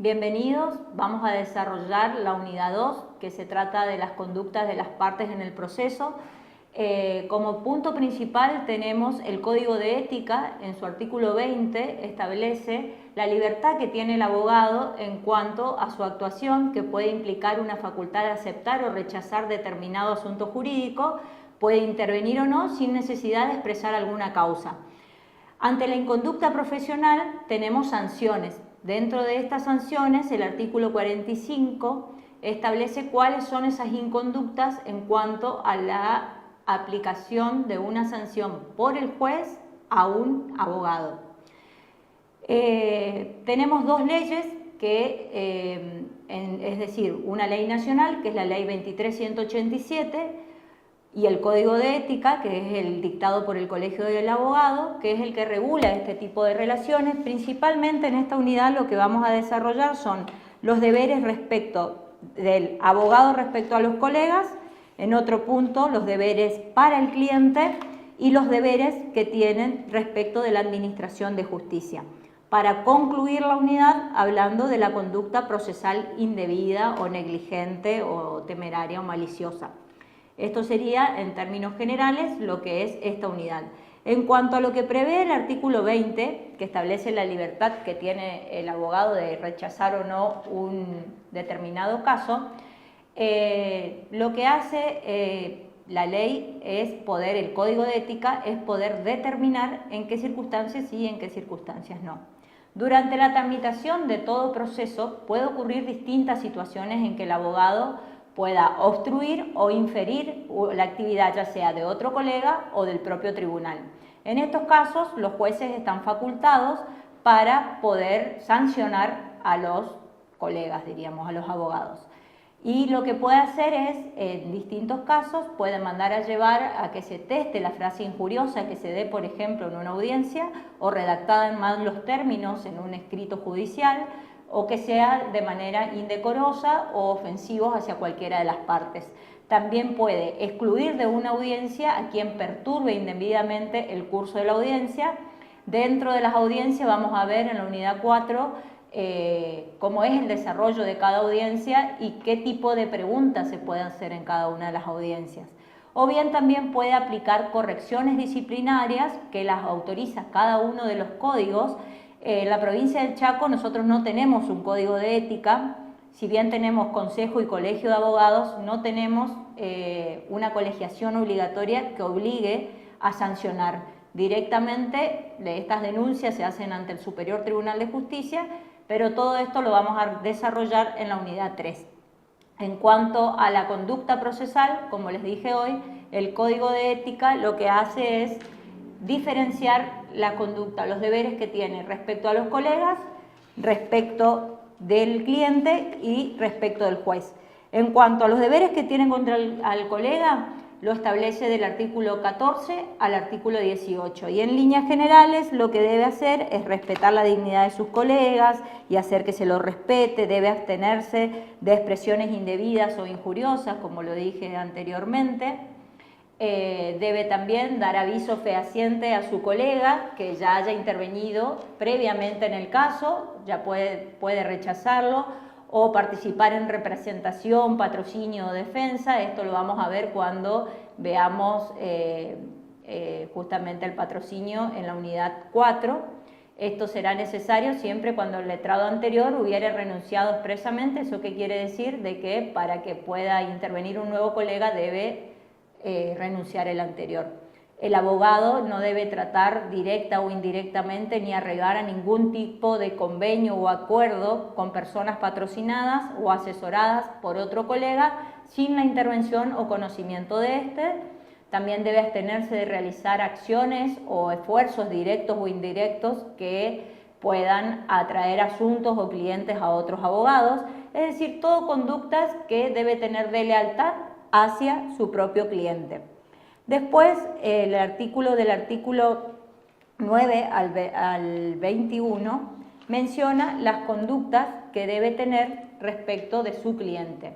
Bienvenidos, vamos a desarrollar la unidad 2, que se trata de las conductas de las partes en el proceso. Como punto principal tenemos el Código de Ética. En su artículo 20 establece la libertad que tiene el abogado en cuanto a su actuación, que puede implicar una facultad de aceptar o rechazar determinado asunto jurídico, puede intervenir o no sin necesidad de expresar alguna causa. Ante la inconducta profesional tenemos sanciones. Dentro de estas sanciones, el artículo 45 establece cuáles son esas inconductas en cuanto a la aplicación de una sanción por el juez a un abogado. Tenemos dos leyes, es decir, una ley nacional, que es la ley 23.187, y el Código de Ética, que es el dictado por el Colegio del Abogado, que es el que regula este tipo de relaciones. Principalmente en esta unidad lo que vamos a desarrollar son los deberes respecto del abogado respecto a los colegas, en otro punto los deberes para el cliente y los deberes que tienen respecto de la administración de justicia. Para concluir la unidad hablando de la conducta procesal indebida o negligente o temeraria o maliciosa. Esto sería, en términos generales, lo que es esta unidad. En cuanto a lo que prevé el artículo 20, que establece la libertad que tiene el abogado de rechazar o no un determinado caso, lo que hace la ley es poder, el Código de Ética, es poder determinar en qué circunstancias sí y en qué circunstancias no. Durante la tramitación de todo proceso puede ocurrir distintas situaciones en que el abogado pueda obstruir o inferir la actividad ya sea de otro colega o del propio tribunal. En estos casos, los jueces están facultados para poder sancionar a los colegas, diríamos, a los abogados. Y lo que puede hacer es, en distintos casos, puede mandar a llevar a que se teste la frase injuriosa que se dé, por ejemplo, en una audiencia o redactada en malos términos en un escrito judicial, o que sea de manera indecorosa o ofensivos hacia cualquiera de las partes. También puede excluir de una audiencia a quien perturbe indebidamente el curso de la audiencia. Dentro de las audiencias vamos a ver en la unidad 4 cómo es el desarrollo de cada audiencia y qué tipo de preguntas se pueden hacer en cada una de las audiencias. O bien también puede aplicar correcciones disciplinarias que las autoriza cada uno de los códigos. En la provincia del Chaco nosotros no tenemos un código de ética, si bien tenemos consejo y colegio de abogados, no tenemos una colegiación obligatoria que obligue a sancionar. Directamente estas denuncias se hacen ante el Superior Tribunal de Justicia, pero todo esto lo vamos a desarrollar en la unidad 3. En cuanto a la conducta procesal, como les dije hoy, el código de ética lo que hace es diferenciar la conducta, los deberes que tiene respecto a los colegas, respecto del cliente y respecto del juez. En cuanto a los deberes que tienen contra al colega, lo establece del artículo 14 al artículo 18. Y en líneas generales lo que debe hacer es respetar la dignidad de sus colegas y hacer que se lo respete, debe abstenerse de expresiones indebidas o injuriosas, como lo dije anteriormente. Debe también dar aviso fehaciente a su colega que ya haya intervenido previamente en el caso, ya puede rechazarlo, o participar en representación, patrocinio o defensa. Esto lo vamos a ver cuando veamos justamente el patrocinio en la unidad 4. Esto será necesario siempre cuando el letrado anterior hubiera renunciado expresamente. ¿Eso qué quiere decir? De que para que pueda intervenir un nuevo colega debe renunciar el anterior. El abogado no debe tratar directa o indirectamente ni arreglar a ningún tipo de convenio o acuerdo con personas patrocinadas o asesoradas por otro colega sin la intervención o conocimiento de éste. También debe abstenerse de realizar acciones o esfuerzos directos o indirectos que puedan atraer asuntos o clientes a otros abogados. Es decir, todo conductas que debe tener de lealtad hacia su propio cliente. Después, del artículo 9 al 21 menciona las conductas que debe tener respecto de su cliente.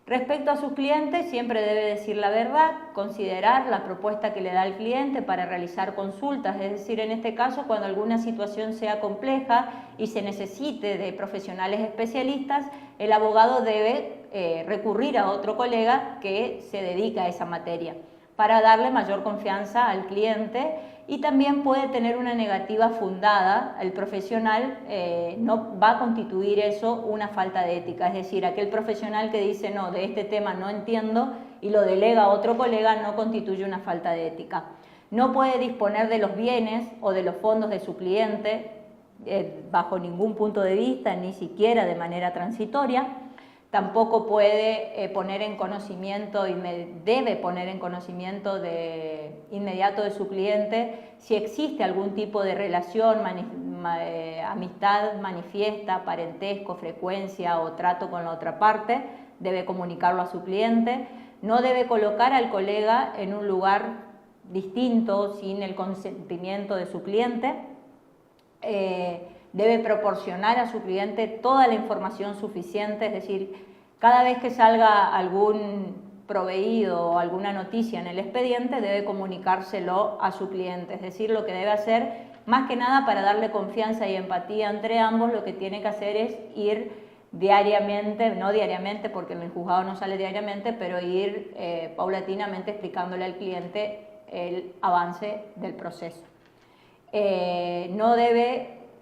Respecto a sus clientes, siempre debe decir la verdad, considerar la propuesta que le da el cliente para realizar consultas, es decir, en este caso, cuando alguna situación sea compleja y se necesite de profesionales especialistas, el abogado debe recurrir a otro colega que se dedica a esa materia para darle mayor confianza al cliente, y también puede tener una negativa fundada. El profesional no va a constituir eso una falta de ética, es decir, aquel profesional que dice no, de este tema no entiendo y lo delega a otro colega no constituye una falta de ética. No puede disponer de los bienes o de los fondos de su cliente bajo ningún punto de vista, ni siquiera de manera transitoria. Tampoco puede poner en conocimiento y debe poner en conocimiento inmediato de su cliente si existe algún tipo de relación, amistad manifiesta, parentesco, frecuencia o trato con la otra parte. Debe comunicarlo a su cliente. No debe colocar al colega en un lugar distinto sin el consentimiento de su cliente. Debe proporcionar a su cliente toda la información suficiente, es decir, cada vez que salga algún proveído o alguna noticia en el expediente debe comunicárselo a su cliente, es decir, lo que debe hacer, más que nada para darle confianza y empatía entre ambos, lo que tiene que hacer es ir diariamente, no diariamente porque en el juzgado no sale diariamente, pero ir paulatinamente explicándole al cliente el avance del proceso.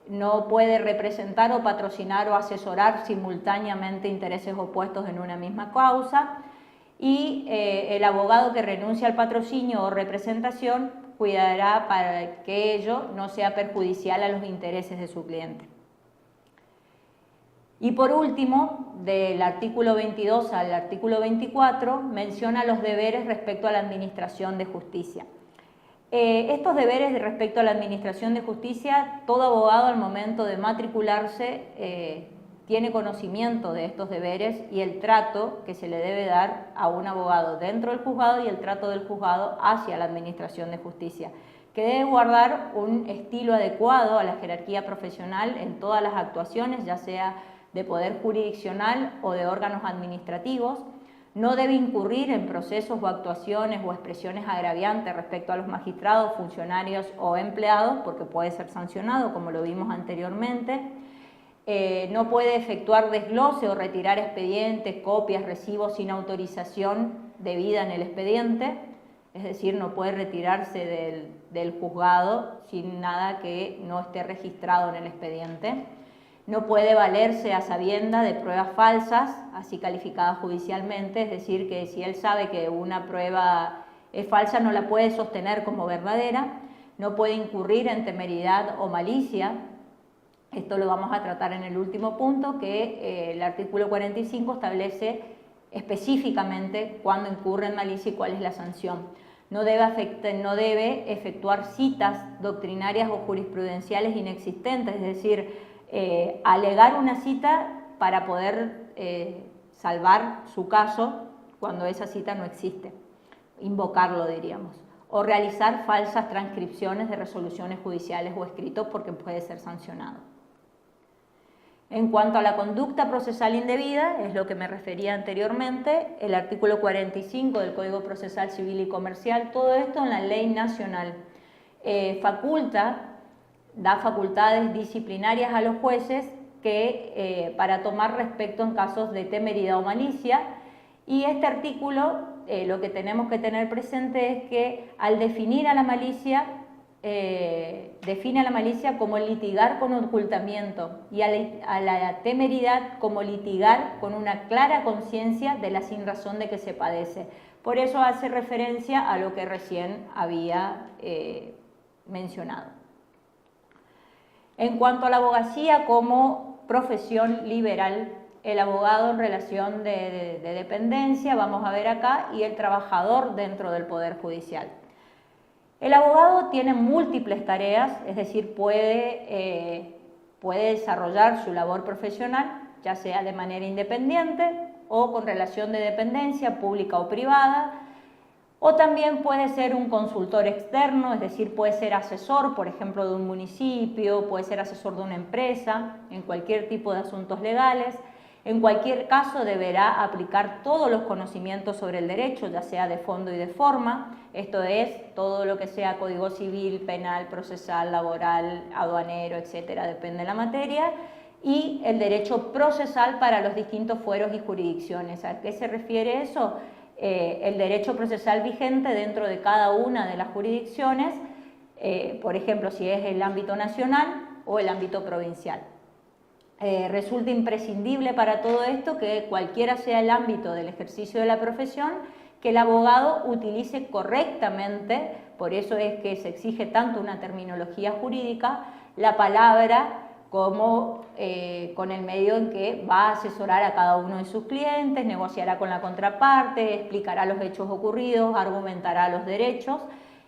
No puede representar o patrocinar o asesorar simultáneamente intereses opuestos en una misma causa, y el abogado que renuncia al patrocinio o representación cuidará para que ello no sea perjudicial a los intereses de su cliente. Y por último, del artículo 22 al artículo 24, menciona los deberes respecto a la administración de justicia. Estos deberes respecto a la administración de justicia, todo abogado al momento de matricularse tiene conocimiento de estos deberes y el trato que se le debe dar a un abogado dentro del juzgado y el trato del juzgado hacia la administración de justicia, que debe guardar un estilo adecuado a la jerarquía profesional en todas las actuaciones, ya sea de poder jurisdiccional o de órganos administrativos. No debe incurrir en procesos o actuaciones o expresiones agraviantes respecto a los magistrados, funcionarios o empleados, porque puede ser sancionado, como lo vimos anteriormente. No puede efectuar desglose o retirar expedientes, copias, recibos sin autorización debida en el expediente, es decir, no puede retirarse del juzgado sin nada que no esté registrado en el expediente. No puede valerse a sabienda de pruebas falsas, así calificadas judicialmente, es decir, que si él sabe que una prueba es falsa no la puede sostener como verdadera. No puede incurrir en temeridad o malicia. Esto lo vamos a tratar en el último punto, que el artículo 45 establece específicamente cuándo incurre en malicia y cuál es la sanción. No debe efectuar citas doctrinarias o jurisprudenciales inexistentes, es decir, alegar una cita para poder salvar su caso cuando esa cita no existe, invocarlo diríamos, o realizar falsas transcripciones de resoluciones judiciales o escritos porque puede ser sancionado. En cuanto a la conducta procesal indebida, es lo que me refería anteriormente, el artículo 45 del Código Procesal Civil y Comercial, todo esto en la ley nacional, da facultades disciplinarias a los jueces para tomar respecto en casos de temeridad o malicia, y este artículo lo que tenemos que tener presente es que al definir a la malicia, define a la malicia como litigar con ocultamiento y a la temeridad como litigar con una clara conciencia de la sinrazón de que se padece. Por eso hace referencia a lo que recién había mencionado. En cuanto a la abogacía como profesión liberal, el abogado en relación de dependencia, vamos a ver acá, y el trabajador dentro del Poder Judicial. El abogado tiene múltiples tareas, es decir, puede desarrollar su labor profesional, ya sea de manera independiente o con relación de dependencia pública o privada, o también puede ser un consultor externo, es decir, puede ser asesor, por ejemplo, de un municipio, puede ser asesor de una empresa, en cualquier tipo de asuntos legales. En cualquier caso deberá aplicar todos los conocimientos sobre el derecho, ya sea de fondo y de forma, esto es, todo lo que sea código civil, penal, procesal, laboral, aduanero, etcétera, depende de la materia, y el derecho procesal para los distintos fueros y jurisdicciones. ¿A qué se refiere eso? El derecho procesal vigente dentro de cada una de las jurisdicciones, por ejemplo, si es el ámbito nacional o el ámbito provincial. Resulta imprescindible para todo esto que cualquiera sea el ámbito del ejercicio de la profesión, que el abogado utilice correctamente, por eso es que se exige tanto una terminología jurídica, la palabra como con el medio en que va a asesorar a cada uno de sus clientes, negociará con la contraparte, explicará los hechos ocurridos, argumentará los derechos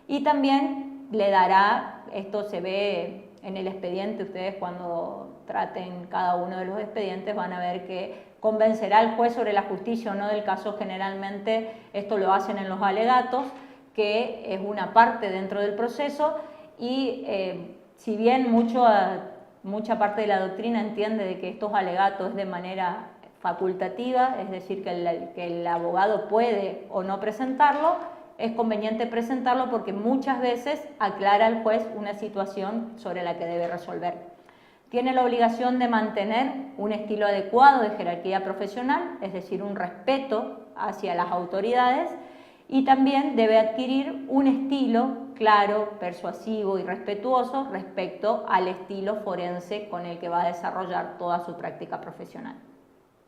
y también le dará, esto se ve en el expediente, ustedes cuando traten cada uno de los expedientes van a ver que convencerá al juez sobre la justicia o no del caso. Generalmente esto lo hacen en los alegatos, que es una parte dentro del proceso y si bien mucha parte de la doctrina entiende de que estos alegatos es de manera facultativa, es decir, que el abogado puede o no presentarlo, es conveniente presentarlo porque muchas veces aclara al juez una situación sobre la que debe resolver. Tiene la obligación de mantener un estilo adecuado de jerarquía profesional, es decir, un respeto hacia las autoridades, y también debe adquirir un estilo claro, persuasivo y respetuoso respecto al estilo forense con el que va a desarrollar toda su práctica profesional.